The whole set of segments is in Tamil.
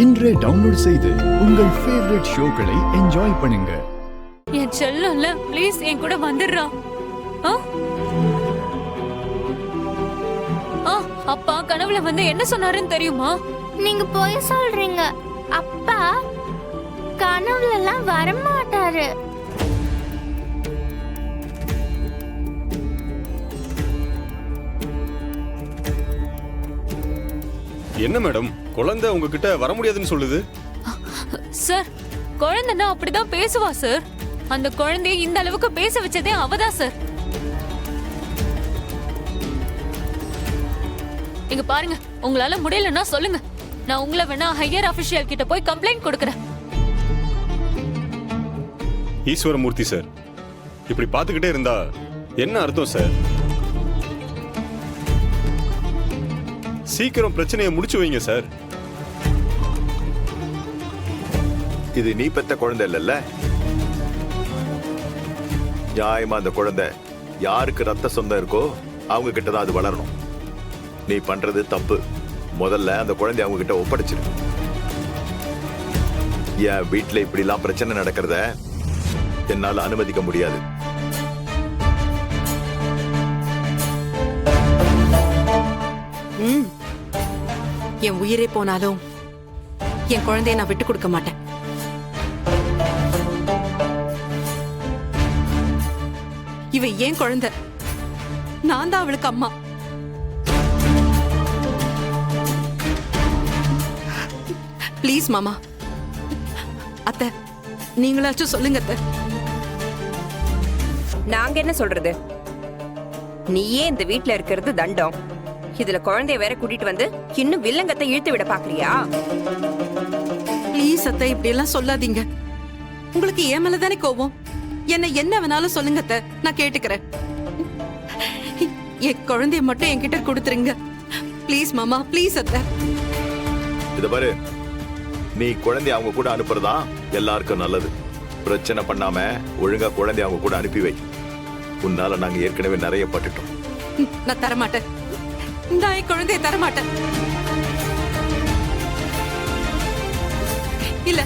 இன்றே டவுன்லோட் செய்து உங்கள் ஃபேவரட் ஷோக்களை என்ஜாய் பண்ணுங்க. என் செல்லம்ல ப்ளீஸ் என் கூட வந்துடுறா. அப்பா கனவுல வந்து என்ன சொன்னாருன்னு தெரியுமா? நீங்க போய் சொல்றீங்க. அப்பா கனவுல எல்லாம் வரமாட்டாரு. என்ன மேடம், குழந்தை உங்ககிட்ட வர முடியாதுன்னு சொல்லுது? சார், குழந்தைன்னா அப்படிதான் பேசுவா சார். அந்த குழந்தைய இந்த அளவுக்கு பேச வச்சதே அவதான் சார். இங்க பாருங்க, உங்களால முடியலன்னா சொல்லுங்க. நான் உங்களை வேணா ஹையர் அபிஷியல் கிட்ட போய் கம்ப்ளைண்ட் கொடுக்கறேன். ஈஸ்வரமூர்த்தி சார், இப்படி பாத்துக்கிட்டே இருந்தா என்ன அர்த்தம் சார்? சீக்கிரம் பிரச்சனையை முடிச்சு வைங்க சார். இது நீ பெத்த குழந்தை இல்லல்ல? நியாயமா அந்த குழந்தை யாருக்கு ரத்த சொந்தம் இருக்கோ அவங்க கிட்டதான் அது வளரணும். நீ பண்றது தப்பு. முதல்ல அந்த குழந்தை அவங்க கிட்ட ஒப்படைச்சிரு. என் வீட்டுல இப்படி எல்லாம் பிரச்சனை நடக்கிறத என்னால அனுமதிக்க முடியாது. என் உயிரே போனாலும் என் குழந்தைய நான் விட்டு கொடுக்க மாட்டேன். இவ ஏன் குழந்தை, நான் தான் அவளுக்கு அம்மா. ப்ளீஸ் மாமா, அத்தை நீங்களாச்சும் சொல்லுங்க அத்தை. நாங்க என்ன சொல்றது? நீயே இந்த வீட்ல இருக்கிறது தண்டம். இதுல குழந்தைய வேற கூட்டிட்டு வந்து இன்னும் வில்லங்கத்தை இழுத்து விட பாக்குறியா? ப்ளீஸ் அத்தை, இப்படி எல்லாம் சொல்லாதீங்க. உங்களுக்கு ஏன் மேலதானே கோபம். என்ன வேணாலும் சொல்லுங்க அத்தை, நான் கேட்டுக்கிறேன். என் குழந்தைய மட்டும் என்கிட்ட கொடுத்துருங்க ப்ளீஸ் மாமா, ப்ளீஸ் அத்தை. இத பாரு, நீ குழந்தைய அவங்க கூட அனுப்புறதா எல்லாருக்கும் நல்லது. பிரச்சனை பண்ணாம ஒழுங்கா குழந்தைய அவங்க கூட அனுப்பி வை. உன்னால நாங்க ஏற்கனவே நிறைய பட்டுட்டோம். நான் தரமாட்டேன். நான் என் குழந்தைய தரமாட்டேன். இல்ல,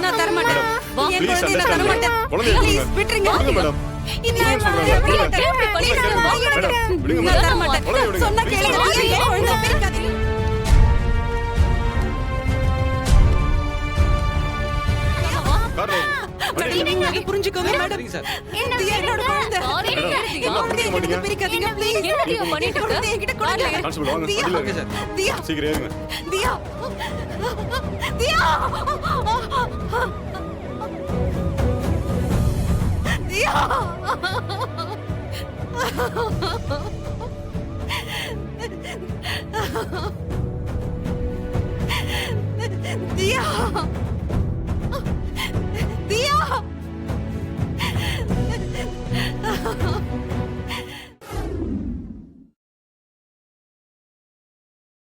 நான் தரமாட்டேன். என் குழந்தைய நான் தரமாட்டேன். ப்ளீஸ் விட்டுருங்க. நான் தரமாட்டேன். சொன்னா கேளுங்க. என் குழந்தைய பிரிக்காதீங்க. புரிஞ்சுக்கோங்க மேடம். என்னோட குழந்தை பிரிக்காதீங்க ப்ளீஸ். என்கிட்ட கொடுங்க. தியா, சீக்கிரம் ஏறுங்க. தியா, தியா, தியா, தியா.